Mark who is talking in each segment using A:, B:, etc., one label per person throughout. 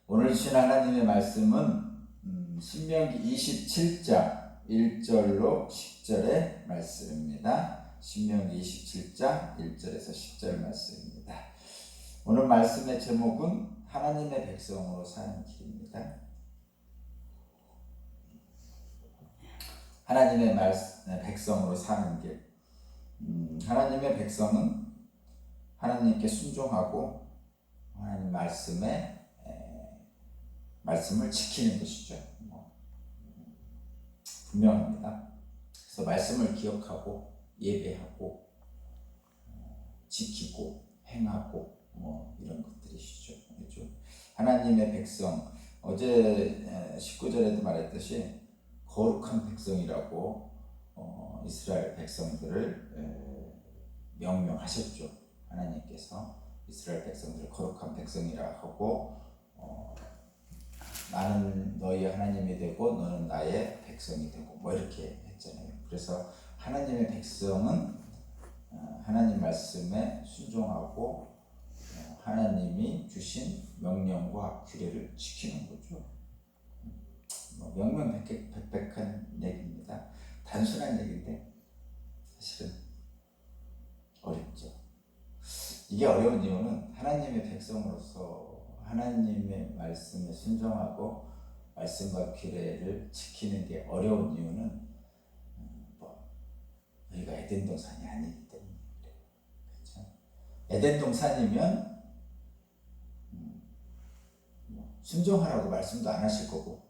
A: 오늘 주신 하나님의 말씀은 신명기 27장 1절로 10절의 말씀입니다. 신명기 27장 1절에서 10절 말씀입니다. 오늘 말씀의 제목은 하나님의 백성으로 사는 길입니다. 하나님의 백성으로 사는 길. 하나님의 백성은 하나님께 순종하고 하나님 말씀을 지키는 것이죠. 분명합니다. 그래서 말씀을 기억하고 예배하고 지키고 행하고 이런 것들이시죠. 그렇죠? 하나님의 백성, 어제 19절에도 말했듯이 거룩한 백성이라고 이스라엘 백성들을 명명하셨죠. 하나님께서 이스라엘 백성들을 거룩한 백성이라 하고 나는 너희의 하나님이 되고 너는 나의 백성이 되고 이렇게 했잖아요. 그래서 하나님의 백성은 하나님 말씀에 순종하고 하나님이 주신 명령과 규례를 지키는 거죠. 명명백백한 얘기입니다. 단순한 얘기인데 사실은 어렵죠. 이게 어려운 이유는 하나님의 백성으로서 하나님의 말씀에 순종하고 말씀과 규례를 지키는 게 어려운 이유는 우리가 에덴 동산이 아니기 때문에 그래요. 그렇죠? 에덴 동산이면 순종하라고 말씀도 안 하실 거고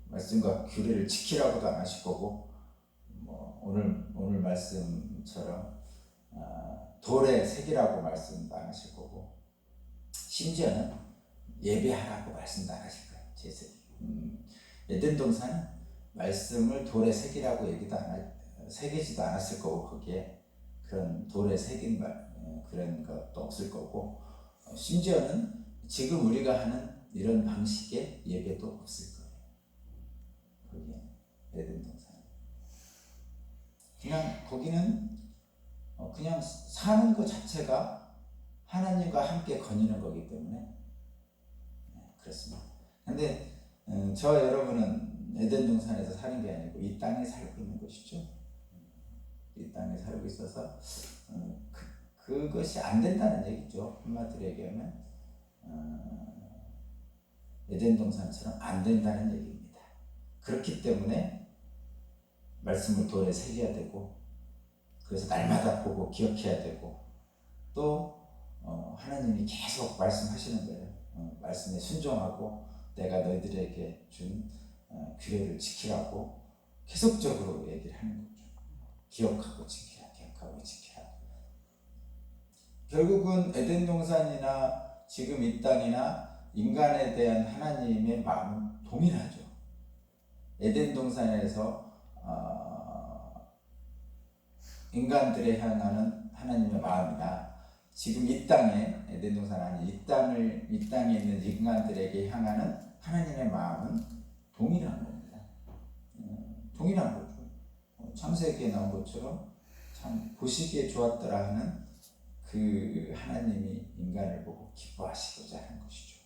A: 말씀과 규례를 지키라고도 안 하실 거고 오늘 말씀처럼 돌에 새기라고 말씀도 안 하실 거고 심지어는 예배하라고 말씀도 안 하실 거예요. 에덴 동산은 말씀을 돌에 새기라고 새기지도 않았을 거고 거기에 그런 돌에 새긴 그런 것도 없을 거고 심지어는 지금 우리가 하는 이런 방식의 예배도 없을 거예요. 거기에 에덴 동산. 그냥 거기는 그냥 사는 것 자체가 하나님과 함께 거니는 거기 때문에 그렇습니다. 근데 저와 여러분은 에덴 동산에서 사는 게 아니고 이 땅에 살고 있는 것이죠. 이 땅에 살고 있어서 그것이 안 된다는 얘기죠. 한마디로 얘기하면 에덴 동산처럼 안 된다는 얘기입니다. 그렇기 때문에 말씀을 돌에 새겨야 되고 그래서 날마다 보고 기억해야 되고 또 하나님이 계속 말씀하시는 거예요. 말씀에 순종하고 내가 너희들에게 준 규례를 지키라고 계속적으로 얘기를 하는 거죠. 기억하고 지키라, 기억하고 지키라. 결국은 에덴 동산이나 지금 이 땅이나 인간에 대한 하나님의 마음은 동일하죠. 에덴 동산에서 인간들에 향하는 하나님의 마음이나 지금 이 땅에 에덴 동산 아닌 이 땅에 있는 인간들에게 향하는 하나님의 마음은 동일한 겁니다. 동일한 거죠. 창세기에 나온 것처럼 참 보시기에 좋았더라 하는 그 하나님이 인간을 보고 기뻐하시고자 하는 것이죠.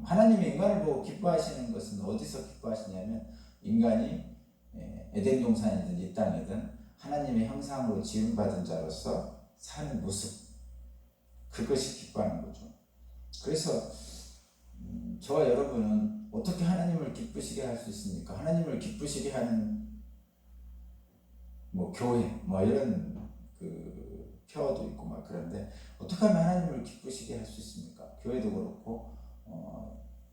A: 하나님이 인간을 보고 기뻐하시는 것은 어디서 기뻐하시냐면 인간이 에덴 동산이든 이 땅이든 하나님의 형상으로 지음받은 자로서 사는 모습, 그것이 기뻐하는 거죠. 그래서 저와 여러분은 어떻게 하나님을 기쁘시게 할 수 있습니까? 하나님을 기쁘시게 하는 교회 이런 그 표어도 있고 그런데 어떻게 하면 하나님을 기쁘시게 할 수 있습니까? 교회도 그렇고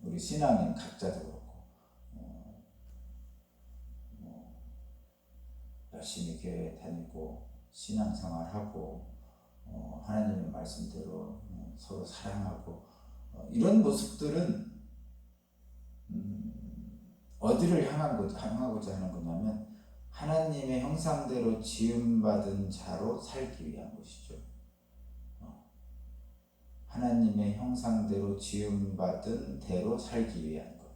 A: 우리 신앙인 각자도 그렇고 열심히 교회 다니고 신앙생활하고 하나님의 말씀대로 서로 사랑하고 이런 모습들은 어디를 향하고자 하는 거냐면 하나님의 형상대로 지음받은 자로 살기 위한 것이죠. 하나님의 형상대로 지음받은 대로 살기 위한 것.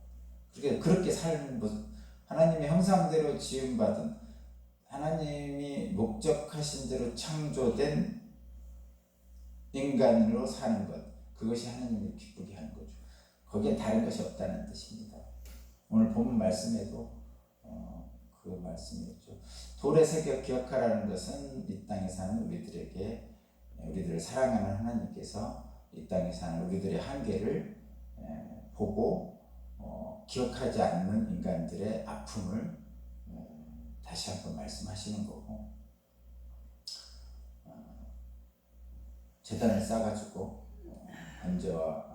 A: 그렇게 사는 모습, 하나님의 형상대로 지음받은 하나님이 목적하신 대로 창조된 인간으로 사는 것, 그것이 하나님을 기쁘게 하는 거죠. 거기에 다른 것이 없다는 뜻입니다. 오늘 본문 말씀에도 그 말씀이었죠. 돌의 새겨 기억하라는 것은 이 땅에 사는 우리들을 사랑하는 하나님께서 이 땅에 사는 우리들의 한계를 보고 기억하지 않는 인간들의 아픔을 다시 한번 말씀하시는 거고, 제단을 쌓아가지고 번제와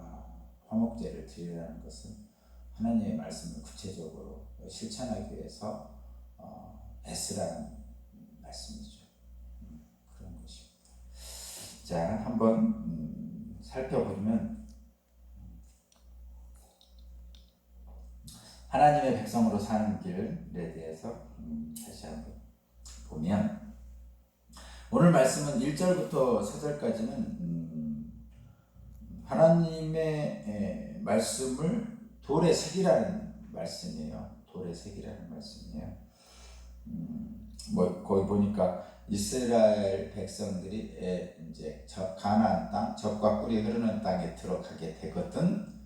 A: 화목제를 드리라는 것은 하나님의 말씀을 구체적으로 실천하기 위해서 애쓰라는 말씀이죠. 그런 것입니다. 자, 한번 살펴보면 하나님의 백성으로 사는 길에 대해서 다시 한번 보면, 오늘 말씀은 1절부터 4절까지는 하나님의 말씀을 돌에 새기라는 말씀이에요. 돌에 새기라는 말씀이에요. 거기 보니까 이스라엘 백성들이 이제 가나안 땅, 젖과 꿀이 흐르는 땅에 들어가게 되거든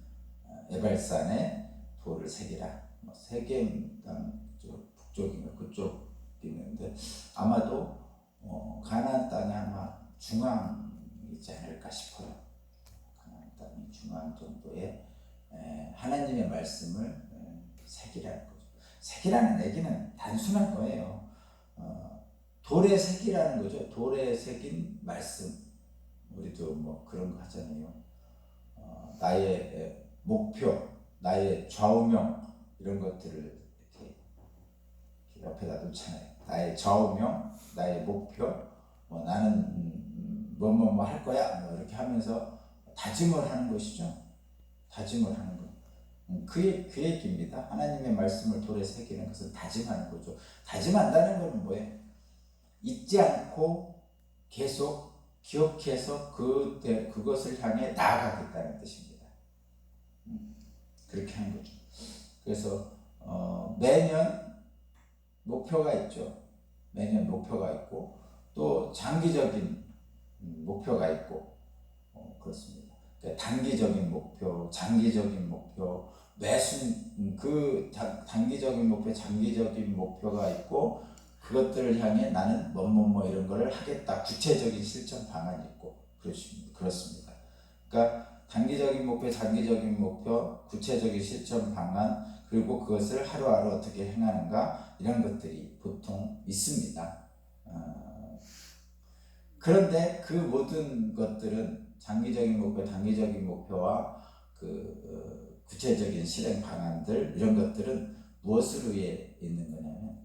A: 에발산에 돌을 새기라. 세겜 땅 북쪽이면 그쪽 있는데 아마도 가나안 땅이 아마 중앙이지 않을까 싶어요. 가나안 땅이 중앙 정도의 하나님의 말씀을 새기라는 거죠. 새기라는 얘기는 단순한 거예요. 돌에 새기라는 거죠. 돌에 새긴 말씀. 우리도 뭐 그런 거 하잖아요. 나의 목표, 나의 좌우명 이런 것들을 이렇게 옆에다 놓잖아요. 나의 좌우명, 나의 목표, 나는 뭐 할 거야, 이렇게 하면서 다짐을 하는 것이죠. 다짐을 하는 것. 그 얘기입니다. 하나님의 말씀을 돌에 새기는 것은 다짐하는 거죠. 다짐한다는 것은 뭐예요? 잊지 않고 계속 기억해서 그것을 향해 나아가겠다는 뜻입니다. 그렇게 하는 거죠. 그래서 매년 목표가 있죠. 매년 목표가 있고 또 장기적인 목표가 있고 그렇습니다. 그러니까 단기적인 목표, 장기적인 목표, 그 단기적인 목표, 장기적인 목표가 있고 그것들을 향해 나는 뭐 이런 거를 하겠다. 구체적인 실천 방안이 있고 그렇습니다. 그러니까 단기적인 목표, 장기적인 목표, 구체적인 실천 방안, 그리고 그것을 하루하루 어떻게 행하는가, 이런 것들이 보통 있습니다. 그런데 그 모든 것들은 장기적인 목표, 단기적인 목표와 구체적인 실행 방안들, 이런 것들은 무엇을 위해 있는 거냐면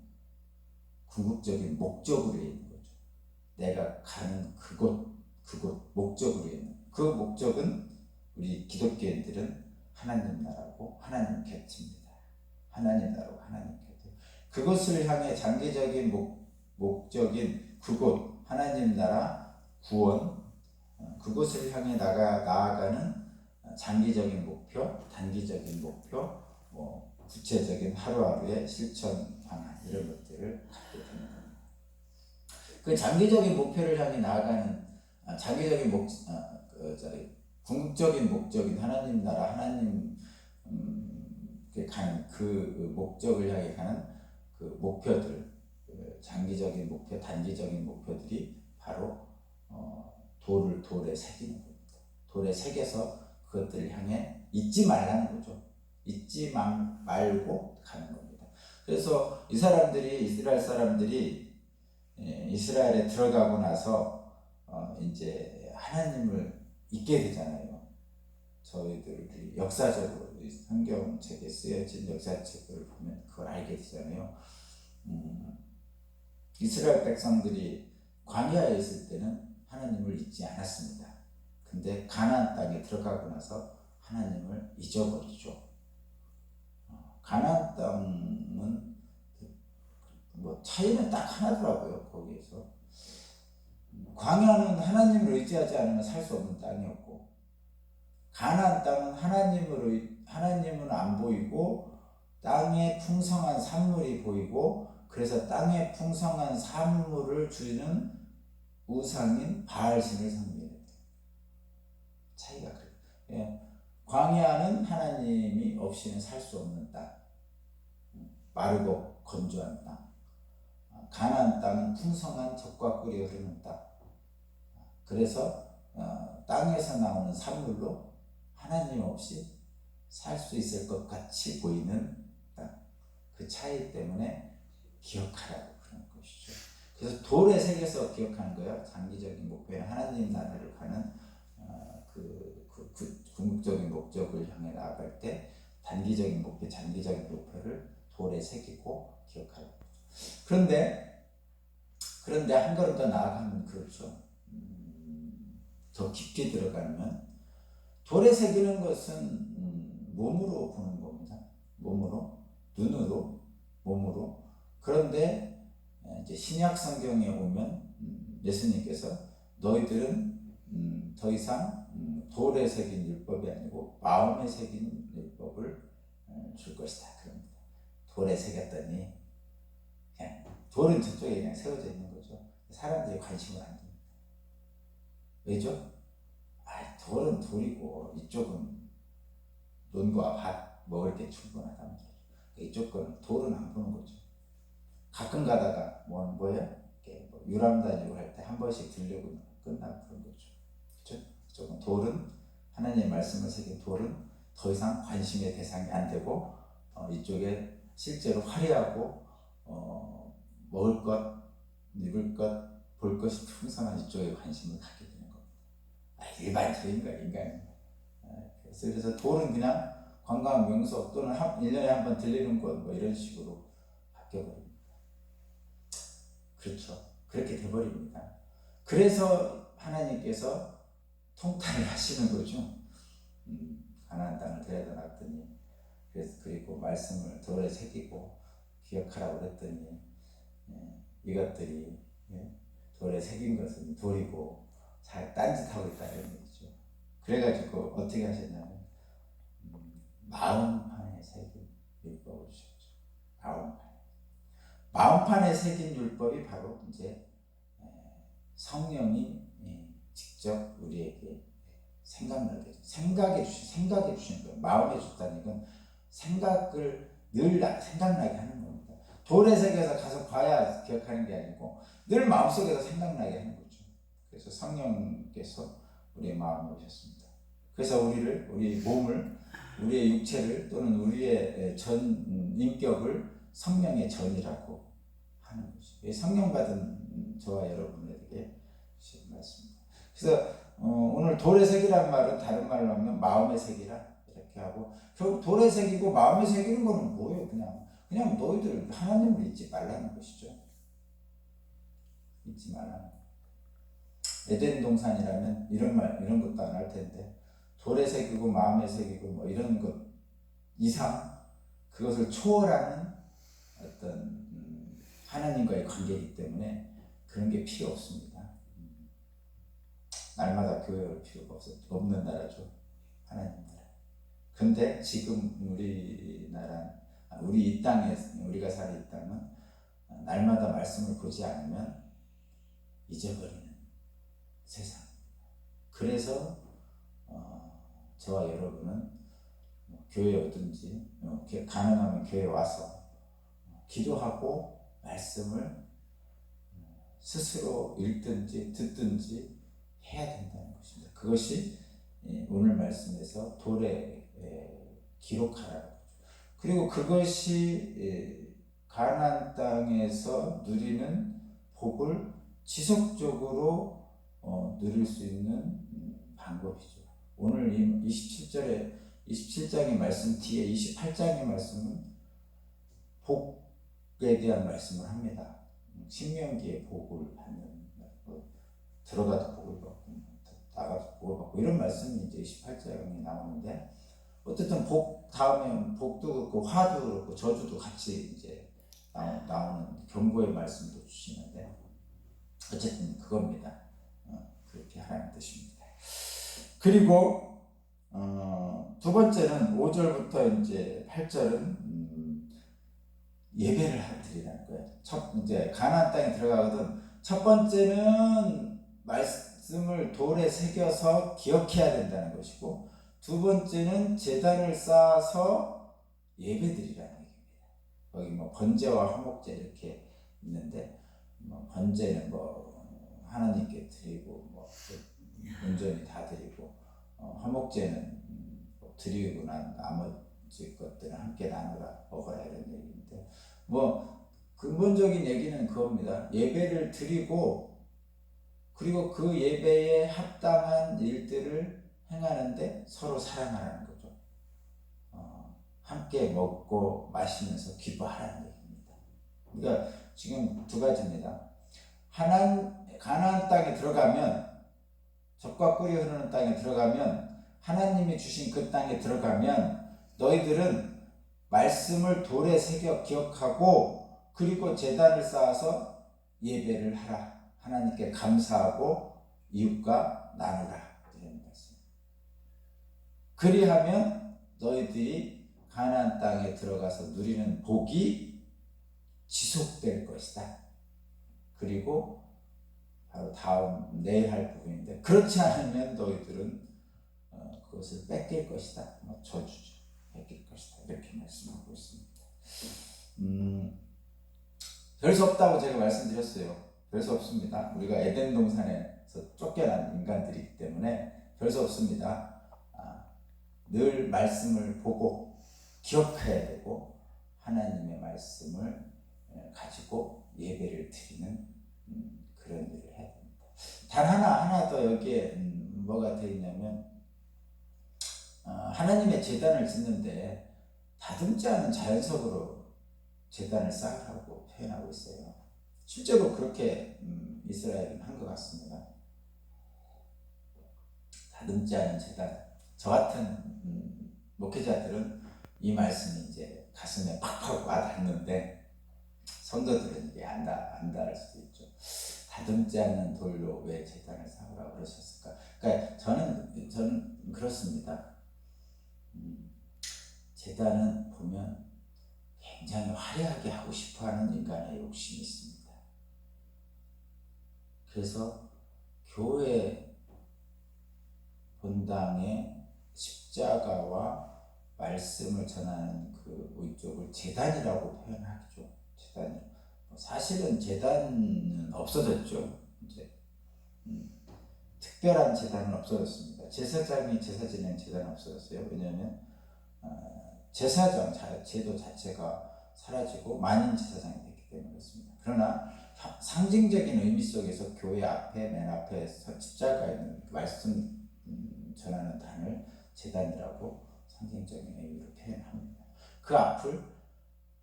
A: 궁극적인 목적으로 있는 거죠. 내가 가는 그곳 목적으로 있는, 그 목적은 우리 기독교인들은 하나님 나라고 하나님 곁입니다. 하나님 나라고 하나님 곁. 그것을 향해 장기적인 목적인 그곳, 하나님 나라 구원, 그곳을 향해 나아가는 장기적인 목표, 단기적인 목표, 구체적인 하루하루의 실천 방안, 이런 것들을 갖게 되는 겁니다. 그 장기적인 목표를 향해 나아가는 장기적인 궁극적인 목적인 하나님 나라, 하나님 가는 그 목적을 향해 가는 그 목표들, 장기적인 목표, 단기적인 목표들이 바로 돌에 새기는 겁니다. 돌에 새겨서 그것들을 향해 잊지 말라는 거죠. 잊지 말고 가는 겁니다. 그래서 이스라엘 사람들이 이스라엘에 들어가고 나서 이제 하나님을 잊게 되잖아요. 저희들이 역사적으로 성경책에 쓰여진 역사책을 보면 그걸 알게 되잖아요. 이스라엘 백성들이 광야에 있을 때는 하나님을 잊지 않았습니다. 근데 가나안 땅에 들어가고 나서 하나님을 잊어버리죠. 가나안 땅은 차이는 딱 하나더라고요. 거기에서 광야는 하나님을 의지하지 않으면 살 수 없는 땅이었고, 가나안 땅은 하나님은 안 보이고 땅에 풍성한 산물이 보이고, 그래서 땅에 풍성한 산물을 주는 우상인 바알신을 섬겨야 돼요. 차이가 그래요. 광야는 하나님이 없이는 살 수 없는 땅, 마르고 건조한 땅. 가나안 땅은 풍성한 젖과 꿀이 흐르는 땅. 그래서 땅에서 나오는 산물로 하나님 없이 살 수 있을 것 같이 보이는 땅. 그 차이 때문에 기억하라고 그런 것이죠. 그래서 돌에 새겨서 기억하는 거예요. 장기적인 목표는 하나님 나라를 가는 궁극적인 목적을 향해 나아갈 때 단기적인 목표, 장기적인 목표를 돌에 새기고 기억하라고. 그런데 한 걸음 더 나아가면 그렇죠. 더 깊게 들어가면 돌에 새기는 것은 몸으로 보는 겁니다. 몸으로, 눈으로, 몸으로. 그런데 이제 신약 성경에 오면 예수님께서 너희들은 더 이상 돌에 새긴 율법이 아니고 마음에 새긴 율법을 줄 것이다. 그럽니다. 돌에 새겼더니 그냥 돌은 저쪽에 그냥 세워져 있는 거죠. 사람들이 관심을 안 줍니다. 왜죠? 돌은 돌이고 이쪽은 논과 밭 먹을 게 충분하다는 거죠. 이쪽 거는 돌은 안 보는 거죠. 가끔 가다가 뭐예요? 유람 다니고 할 때 한 번씩 들려고 끝나고 그런 거죠. 그렇죠? 이쪽은 돌은 하나님의 말씀을 새긴 돌은 더 이상 관심의 대상이 안 되고 이쪽에 실제로 화려하고 먹을 것, 입을 것, 볼 것이 풍성한 이쪽에 관심을 갖게 되는 겁니다. 일반적인 거야, 인간이. 그래서 돌은 그냥 관광 명소 또는 1년에 한 번 들리는 곳 뭐 이런 식으로 바뀌어버립니다. 그렇죠. 그렇게 돼버립니다. 그래서 하나님께서 통탄을 하시는 거죠. 가나안 땅을 데려다 놨더니 그리고 말씀을 돌에 새기고 기억하라고 그랬더니 이것들이 돌에 새긴 것은 돌이고 잘 딴짓하고 있다는 얘기죠. 그래가지고 어떻게 하셨냐면 마음판에 새긴 율법을 주셨죠. 마음판에 새긴 율법이 바로 이제 성령이 직접 우리에게 생각나게 생각해 주신 거예요. 마음에 줬다는 건 생각을 늘 생각나게 하는 겁니다. 돌에 새겨서 가서 봐야 기억하는 게 아니고 늘 마음속에서 생각나게 하는 거죠. 그래서 성령께서 우리의 마음을 오셨습니다. 그래서 우리 몸을, 우리의 육체를 또는 우리의 전 인격을 성령의 전이라고 하는 것이죠. 성령 받은 저와 여러분에게 주신 말씀입니다. 그래서 오늘 돌에 새기란 말은 다른 말로 하면 마음에 새기라 이렇게 하고, 결국 돌에 새기고 마음에 새기는 거는 뭐예요? 그냥 너희들 하나님을 잊지 말라는 것이죠. 잊지 말라는. 에덴 동산이라면 이런 것도 안 할 텐데 돌에 새기고 마음에 새기고 뭐 이런 것 이상 그것을 초월하는 어떤 하나님과의 관계이기 때문에 그런 게 필요 없습니다. 날마다 교회 올 필요가 없는 나라죠. 하나님 나라. 근데 지금 우리 이 땅에 우리가 사는 이 땅은 날마다 말씀을 보지 않으면 잊어버리는 세상. 그래서 저와 여러분은 교회에 오든지 가능하면 교회에 와서 기도하고 말씀을 스스로 읽든지 듣든지 해야 된다는 것입니다. 그것이 오늘 말씀에서 돌에 기록하라는 거죠. 그리고 그것이 가나안 땅에서 누리는 복을 지속적으로 누릴 수 있는 방법이죠. 오늘 27장의 말씀 뒤에 28장의 말씀은 복에 대한 말씀을 합니다. 신명기에 복을 받는, 들어가도 복을 받고 나가도 복을 받고 이런 말씀이 이제 28장에 나오는데, 어쨌든 복 다음에 복도 그렇고 화도 그렇고 저주도 같이 이제 나오는 경고의 말씀도 주시는데, 어쨌든 그겁니다. 그렇게 하라는 뜻입니다. 그리고 두 번째는 5절부터 이제 8절은 예배를 드리라는 거예요. 이제 가나안 땅에 들어가거든. 첫 번째는 말씀을 돌에 새겨서 기억해야 된다는 것이고, 두 번째는 제단을 쌓아서 예배드리라는 얘기입니다. 거기 뭐 번제와 화목제 이렇게 있는데, 뭐 번제는 뭐 하나님께 드리고 뭐 온전히 다 드리고, 화목제는 뭐 드리고 난 나머지 것들은 함께 나누라 먹어라 이런 얘기인데, 뭐 근본적인 얘기는 그겁니다. 예배를 드리고 그리고 그 예배에 합당한 일들을 행하는데 서로 사랑하라는 거죠. 함께 먹고 마시면서 기뻐하라는 얘기입니다. 그러니까 지금 두 가지입니다. 가나안 땅에 들어가면, 젖과 꿀이 흐르는 땅에 들어가면, 하나님이 주신 그 땅에 들어가면 너희들은 말씀을 돌에 새겨 기억하고 그리고 제단을 쌓아서 예배를 하라. 하나님께 감사하고 이웃과 나누라. 이런 말씀. 그리하면 너희들이 가나안 땅에 들어가서 누리는 복이 지속될 것이다. 그리고 바로 다음 내일 할 부분인데, 그렇지 않으면 너희들은 그것을 뺏길 것이다. 저주죠. 뺏길 것이다. 이렇게 말씀하고 있습니다. 별 수 없다고 제가 말씀드렸어요. 별 수 없습니다. 우리가 에덴 동산에서 쫓겨난 인간들이기 때문에 별 수 없습니다. 늘 말씀을 보고 기억해야 되고 하나님의 말씀을 가지고 예배를 드리는 그런 일을 해야 됩니다. 단 하나 더 여기에 뭐가 되어 있냐면, 하나님의 제단을 짓는데 다듬지 않은 자연석으로 제단을 쌓으라고 표현하고 있어요. 실제로 그렇게 이스라엘은 한 것 같습니다. 다듬지 않은 제단. 저 같은 목회자들은 이 말씀이 이제 가슴에 팍팍 와닿는데, 성도들은 이게 안 닿을 수도 있죠. 다듬지 않는 돌로 왜 제단을 쌓으라고 그러셨을까? 그러니까 저는 그렇습니다. 제단은 보면 굉장히 화려하게 하고 싶어하는 인간의 욕심이 있습니다. 그래서 교회 본당의 십자가와 말씀을 전하는 그 위쪽을 제단이라고 표현하죠. 제단이. 사실은 제단은 없어졌죠. 이제 특별한 제단은 없어졌습니다. 제사장이 제사 지내는 제단은 없어졌어요. 왜냐하면 제사장 제도 자체가 사라지고 만인 제사장이 됐기 때문에 그렇습니다. 그러나 상징적인 의미 속에서 교회 앞에 맨 앞에 십자가에 있는 말씀 전하는 단을 제단이라고 상징적인 의미로 표현합니다. 그 앞을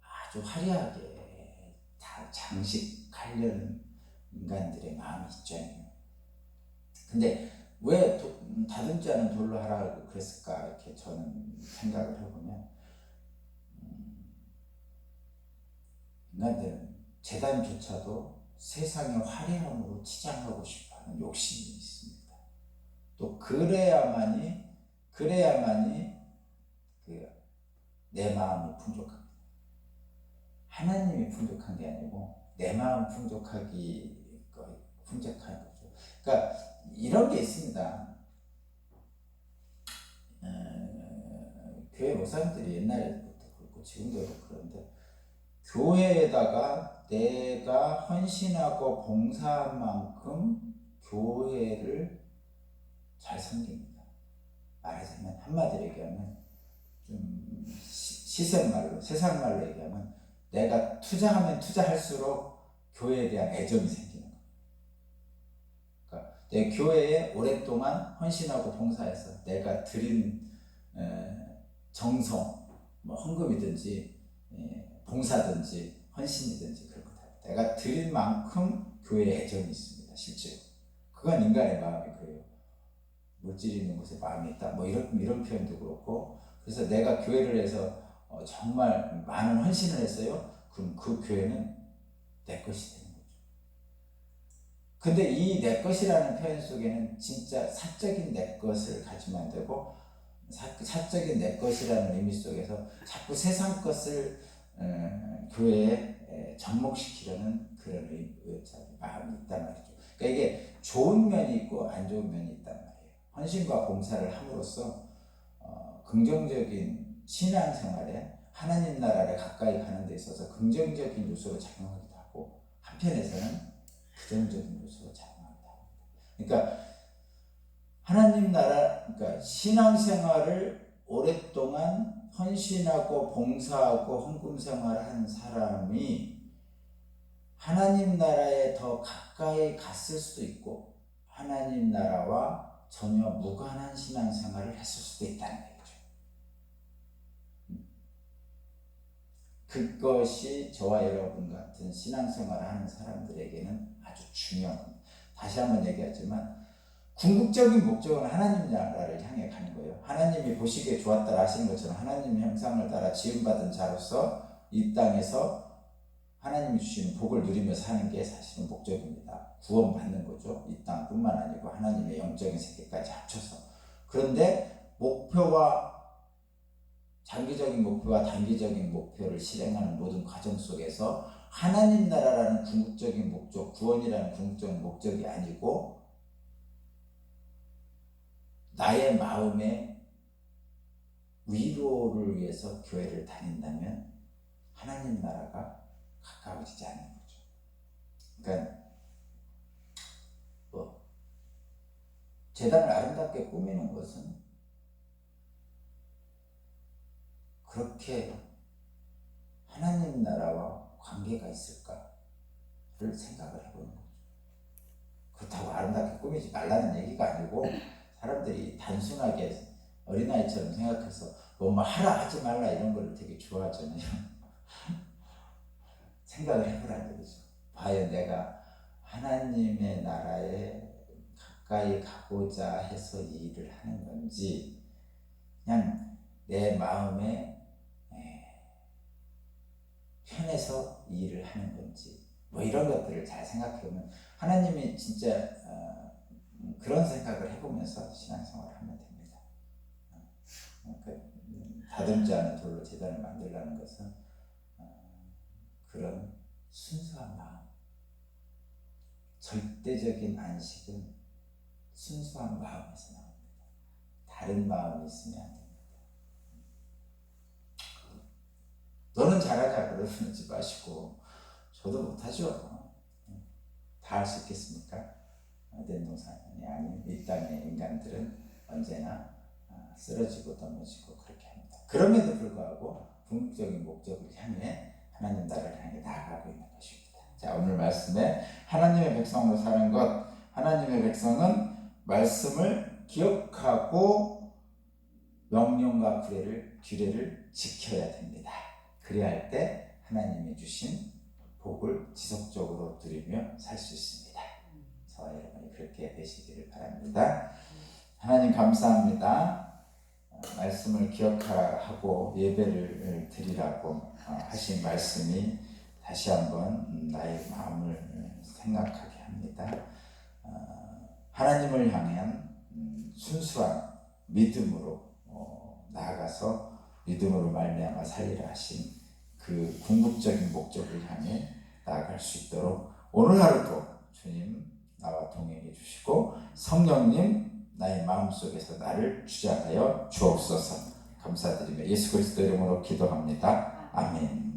A: 아주 화려하게 다 장식하려는 인간들의 마음이 있죠. 근데 왜 다듬지 않은 돌로 하라고 그랬을까? 이렇게 저는 생각을 해보면, 인간들은 제단조차도 세상의 화려함으로 치장하고 싶어하는 욕심이 있습니다. 또 그래야만이 내 마음이 풍족합니다. 하나님이 풍족한 게 아니고 내 마음 풍족한 거죠. 그러니까 이런 게 있습니다. 교회 목사님들이 옛날부터 그렇고 지금도 그런데, 교회에다가 내가 헌신하고 봉사한 만큼 교회를 잘 섬깁니다. 말하자면, 한마디로 얘기하면, 좀 시세말로, 세상말로 얘기하면, 내가 투자하면 투자할수록 교회에 대한 애정이 생기는 거예요. 그러니까 내 교회에 오랫동안 헌신하고 봉사해서 내가 드린 정성, 뭐 헌금이든지 봉사든지 헌신이든지 그런 것 같아요. 내가 드린 만큼 교회에 애정이 있습니다. 실제로. 그건 인간의 마음이고요. 물질이 있는 곳에 마음이 있다. 뭐 이런 표현도 그렇고. 그래서 내가 교회를 해서 정말 많은 헌신을 했어요. 그럼 그 교회는 내 것이 되는 거죠. 근데 이 내 것이라는 표현 속에는 진짜 사적인 내 것을 가지면 안 되고, 사적인 내 것이라는 의미 속에서 자꾸 세상 것을 교회에 접목시키려는 그런 마음이 있단 말이죠. 그러니까 이게 좋은 면이 있고 안 좋은 면이 있단 말이에요. 헌신과 봉사를 함으로써 긍정적인 신앙생활에 하나님 나라를 가까이 가는 데 있어서 긍정적인 요소로 작용하기도 하고 한편에서는 부정적인 요소로 작용하기도 합니다. 그러니까 하나님 나라, 그러니까 신앙생활을 오랫동안 헌신하고 봉사하고 헌금 생활을 하는 사람이 하나님 나라에 더 가까이 갔을 수도 있고 하나님 나라와 전혀 무관한 신앙생활을 했을 수도 있다는 거죠. 그것이 저와 여러분 같은 신앙생활을 하는 사람들에게는 아주 중요합니다. 다시 한번 얘기하지만 궁극적인 목적은 하나님 나라를 향해 가는 거예요. 하나님이 보시기에 좋았다 하시는 것처럼 하나님의 형상을 따라 지음받은 자로서 이 땅에서 하나님이 주시는 복을 누리며 사는 게 사실은 목적입니다. 구원받는 거죠. 이 땅뿐만 아니고 하나님의 영적인 세계까지 합쳐서. 그런데 목표와 장기적인 목표와 단기적인 목표를 실행하는 모든 과정 속에서 하나님 나라라는 궁극적인 목적, 구원이라는 궁극적인 목적이 아니고 나의 마음의 위로를 위해서 교회를 다닌다면 하나님 나라가 가까워지지 않는 거죠. 그러니까 제단을 아름답게 꾸미는 것은 그렇게 하나님 나라와 관계가 있을까를 생각을 해보는 거죠. 그렇다고 아름답게 꾸미지 말라는 얘기가 아니고 사람들이 단순하게 어린아이처럼 생각해서 뭐 하라 하지 말라 이런 걸 되게 좋아하잖아요. 생각을 해보라는 거죠. 과연 내가 하나님의 나라에 가까이 가고자 해서 이 일을 하는 건지 그냥 내 마음에 편해서 이 일을 하는 건지 뭐 이런 것들을 잘 생각해보면 하나님이 진짜 그런 생각을 해보면서 신앙생활을 하면 됩니다. 다듬지 않은 돌로 제단을 만들라는 것은 그런 순수한 마음, 절대적인 안식은 순수한 마음에서 나옵니다. 다른 마음이 있으면 안 됩니다. 너는 잘하자 그러지 마시고 저도 못하죠. 다 할 수 있겠습니까? 된 동산이 아닌 이 땅의 인간들은 언제나 쓰러지고 넘어지고 그렇게 합니다. 그럼에도 불구하고 궁극적인 목적을 향해 하나님 나라를 향해 나아가고 있는 것입니다. 자, 오늘 말씀에 하나님의 백성으로 사는 것, 하나님의 백성은 말씀을 기억하고 명령과 규례를 지켜야 됩니다. 그래야 할 때 하나님이 주신 복을 지속적으로 누리며 살 수 있습니다. 저와 여러분이 그렇게 되시기를 바랍니다. 하나님 감사합니다. 말씀을 기억하고 예배를 드리라고 하신 말씀이 다시 한번 나의 마음을 생각하게 합니다. 하나님을 향한 순수한 믿음으로 나아가서 믿음으로 말미암아 살리라 하신 그 궁극적인 목적을 향해 나아갈 수 있도록 오늘 하루도 주님 나와 동행해 주시고 성령님 나의 마음속에서 나를 주장하여 주옵소서. 감사드리며 예수 그리스도 이름으로 기도합니다. 아멘.